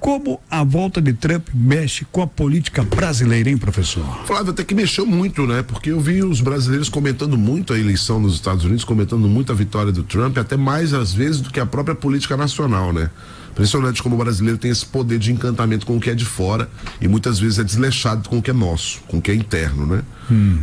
Como a volta de Trump mexe com a política brasileira, hein, professor? Flávio, até que mexeu muito, né? Porque eu vi os brasileiros comentando muito a eleição nos Estados Unidos, comentando muito a vitória do Trump, até mais às vezes do que a própria política nacional, né? Impressionante como o brasileiro tem esse poder de encantamento com o que é de fora e muitas vezes é desleixado com o que é nosso, com o que é interno, né?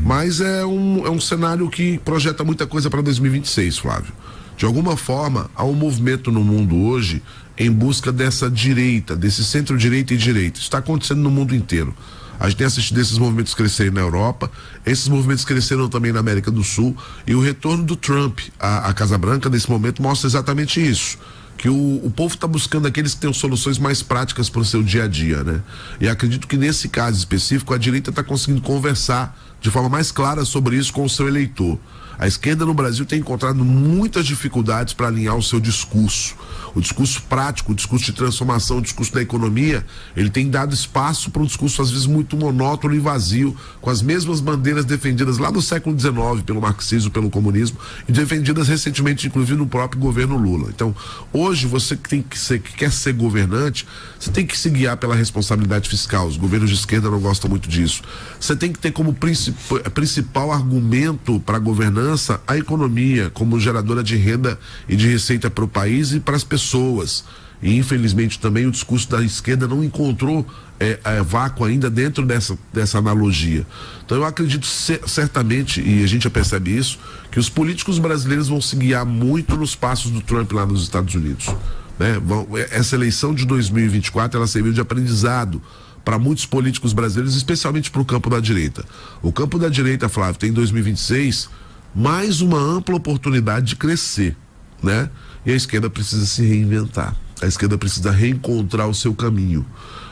Mas é um cenário que projeta muita coisa para 2026, Flávio. De alguma forma, há um movimento no mundo hoje em busca dessa direita, desse centro-direita e direita. Isso está acontecendo no mundo inteiro. A gente tem assistido esses movimentos crescerem na Europa, esses movimentos cresceram também na América do Sul, e o retorno do Trump à Casa Branca, nesse momento, mostra exatamente isso. Que o povo está buscando aqueles que têm soluções mais práticas para o seu dia a dia, né? E acredito que nesse caso específico, a direita está conseguindo conversar de forma mais clara sobre isso com o seu eleitor. A esquerda no Brasil tem encontrado muitas dificuldades para alinhar o seu discurso. O discurso prático, o discurso de transformação, o discurso da economia, ele tem dado espaço para um discurso às vezes muito monótono e vazio, com as mesmas bandeiras defendidas lá no século XIX pelo marxismo, pelo comunismo, e defendidas recentemente, inclusive, no próprio governo Lula. Então, hoje, você que quer ser governante, você tem que se guiar pela responsabilidade fiscal. Os governos de esquerda não gostam muito disso. Você tem que ter como principal argumento para a governança a economia como geradora de renda e de receita para o país e para as pessoas. E infelizmente também o discurso da esquerda não encontrou vácuo ainda dentro dessa analogia. Então eu acredito certamente, e a gente já percebe isso, que os políticos brasileiros vão se guiar muito nos passos do Trump lá nos Estados Unidos, né? Essa eleição de 2024 ela serviu de aprendizado para muitos políticos brasileiros, especialmente para o campo da direita. O campo da direita, Flávio, tem em 2026 mais uma ampla oportunidade de crescer, né? E a esquerda precisa se reinventar. A esquerda precisa reencontrar o seu caminho.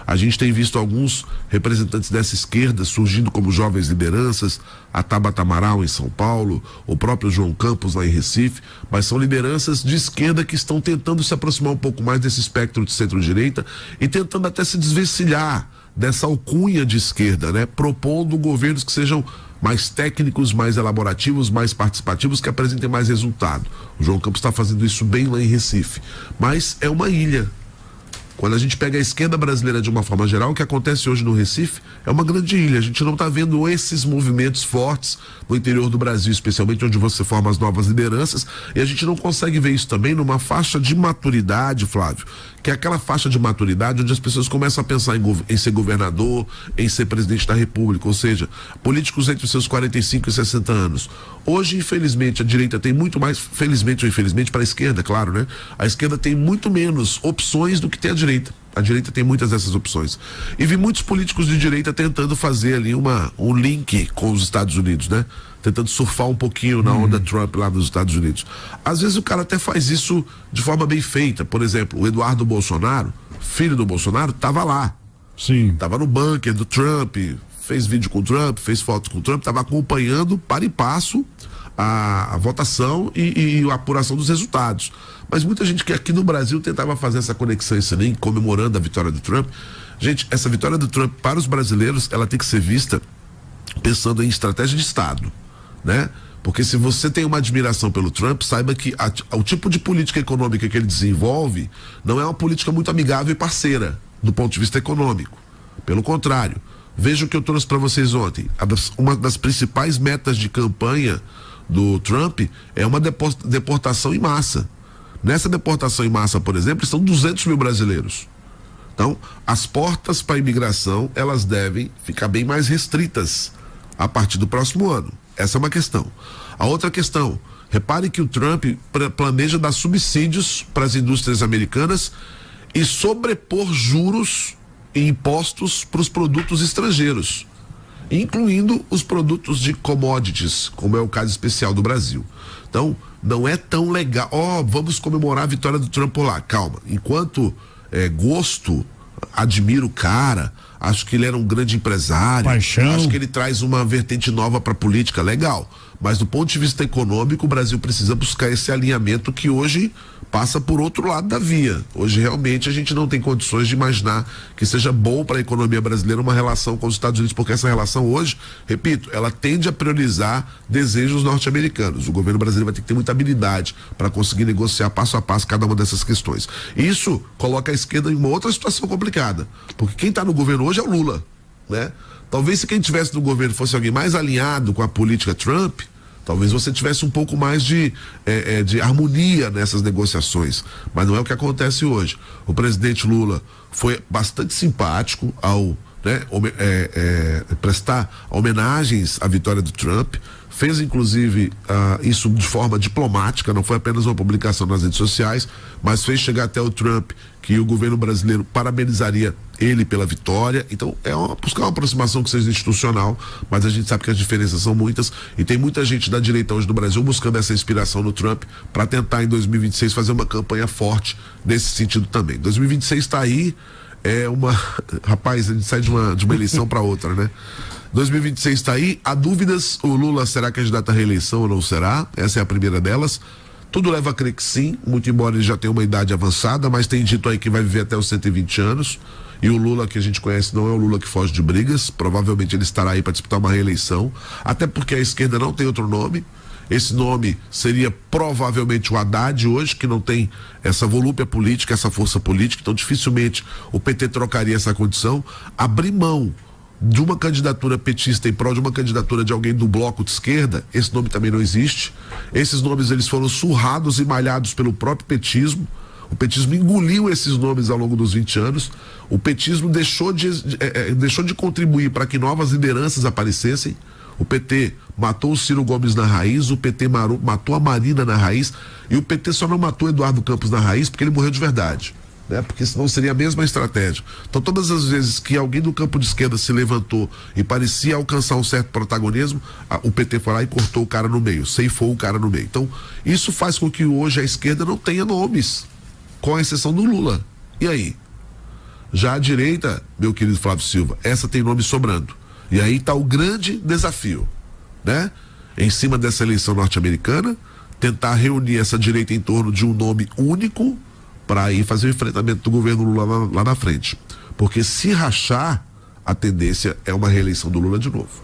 A gente tem visto alguns representantes dessa esquerda surgindo como jovens lideranças, a Tabata Amaral em São Paulo, o próprio João Campos lá em Recife, mas são lideranças de esquerda que estão tentando se aproximar um pouco mais desse espectro de centro-direita e tentando até se desvencilhar dessa alcunha de esquerda, né? Propondo governos que sejam mais técnicos, mais elaborativos, mais participativos, que apresentem mais resultado. O João Campos está fazendo isso bem lá em Recife. Mas é uma ilha. Quando a gente pega a esquerda brasileira de uma forma geral, o que acontece hoje no Recife é uma grande ilha. A gente não está vendo esses movimentos fortes no interior do Brasil, especialmente onde você forma as novas lideranças, e a gente não consegue ver isso também numa faixa de maturidade, Flávio, que é aquela faixa de maturidade onde as pessoas começam a pensar em ser governador, em ser presidente da República, ou seja, políticos entre os seus 45 e 60 anos. Hoje, infelizmente, a direita tem muito mais, felizmente ou infelizmente, para a esquerda, claro, né? A esquerda tem muito menos opções do que tem a direita. A direita tem muitas dessas opções. E vi muitos políticos de direita tentando fazer ali um link com os Estados Unidos, né? Tentando surfar um pouquinho na onda Trump lá nos Estados Unidos. Às vezes o cara até faz isso de forma bem feita. Por exemplo, o Eduardo Bolsonaro, filho do Bolsonaro, estava lá. Sim. Estava no bunker do Trump, fez vídeo com o Trump, fez fotos com o Trump, estava acompanhando para e passo a votação e a apuração dos resultados. Mas muita gente que aqui no Brasil tentava fazer essa conexão, esse link, comemorando a vitória do Trump. Gente, essa vitória do Trump para os brasileiros, ela tem que ser vista pensando em estratégia de Estado, né? Porque se você tem uma admiração pelo Trump, saiba que o tipo de política econômica que ele desenvolve não é uma política muito amigável e parceira do ponto de vista econômico. Pelo contrário, veja o que eu trouxe para vocês ontem. Uma das principais metas de campanha do Trump é uma deportação em massa. Nessa deportação em massa, por exemplo, estão 200 mil brasileiros. Então, as portas para a imigração, elas devem ficar bem mais restritas a partir do próximo ano. Essa é uma questão. A outra questão, repare que o Trump planeja dar subsídios para as indústrias americanas e sobrepor juros e impostos para os produtos estrangeiros, incluindo os produtos de commodities, como é o caso especial do Brasil. Então, não é tão legal. Vamos comemorar a vitória do Trump por lá. Calma. Enquanto gosto, admiro o cara, acho que ele era um grande empresário, Paixão. acho que ele traz uma vertente nova para a política, legal. Mas do ponto de vista econômico, o Brasil precisa buscar esse alinhamento que hoje passa por outro lado da via. Hoje realmente a gente não tem condições de imaginar que seja bom para a economia brasileira uma relação com os Estados Unidos, porque essa relação hoje, repito, ela tende a priorizar desejos norte-americanos. O governo brasileiro vai ter que ter muita habilidade para conseguir negociar passo a passo cada uma dessas questões. Isso coloca a esquerda em uma outra situação complicada, porque quem está no governo hoje é o Lula, né? Talvez se quem estivesse no governo fosse alguém mais alinhado com a política Trump, talvez você tivesse um pouco mais de harmonia nessas negociações, mas não é o que acontece hoje. O presidente Lula foi bastante simpático ao prestar homenagens à vitória do Trump, fez inclusive isso de forma diplomática, não foi apenas uma publicação nas redes sociais, mas fez chegar até o Trump que o governo brasileiro parabenizaria ele pela vitória. Então buscar uma aproximação que seja institucional, mas a gente sabe que as diferenças são muitas e tem muita gente da direita hoje do Brasil buscando essa inspiração no Trump para tentar em 2026 fazer uma campanha forte nesse sentido também. 2026 está aí, rapaz, a gente sai de uma eleição para outra, né? 2026 está aí, há dúvidas, o Lula será candidato à reeleição ou não será? Essa é a primeira delas. Tudo leva a crer que sim, muito embora ele já tenha uma idade avançada, mas tem dito aí que vai viver até os 120 anos. E o Lula que a gente conhece não é o Lula que foge de brigas, provavelmente ele estará aí para disputar uma reeleição, até porque a esquerda não tem outro nome. Esse nome seria provavelmente o Haddad hoje, que não tem essa volúpia política, essa força política, então dificilmente o PT trocaria essa condição. Abrir mão de uma candidatura petista em prol de uma candidatura de alguém do bloco de esquerda, esse nome também não existe. Esses nomes eles foram surrados e malhados pelo próprio petismo. O petismo engoliu esses nomes ao longo dos 20 anos. O petismo deixou de contribuir para que novas lideranças aparecessem. O PT matou o Ciro Gomes na raiz, o PT matou a Marina na raiz, e o PT só não matou Eduardo Campos na raiz porque ele morreu de verdade, né? Porque senão seria a mesma estratégia. Então todas as vezes que alguém do campo de esquerda se levantou e parecia alcançar um certo protagonismo, o PT foi lá e cortou o cara no meio, ceifou o cara no meio. Então isso faz com que hoje a esquerda não tenha nomes, com a exceção do Lula. E aí? Já a direita, meu querido Flávio Silva, essa tem nome sobrando. E aí está o grande desafio, né? Em cima dessa eleição norte-americana, tentar reunir essa direita em torno de um nome único para aí fazer o enfrentamento do governo Lula lá na frente. Porque se rachar, a tendência é uma reeleição do Lula de novo.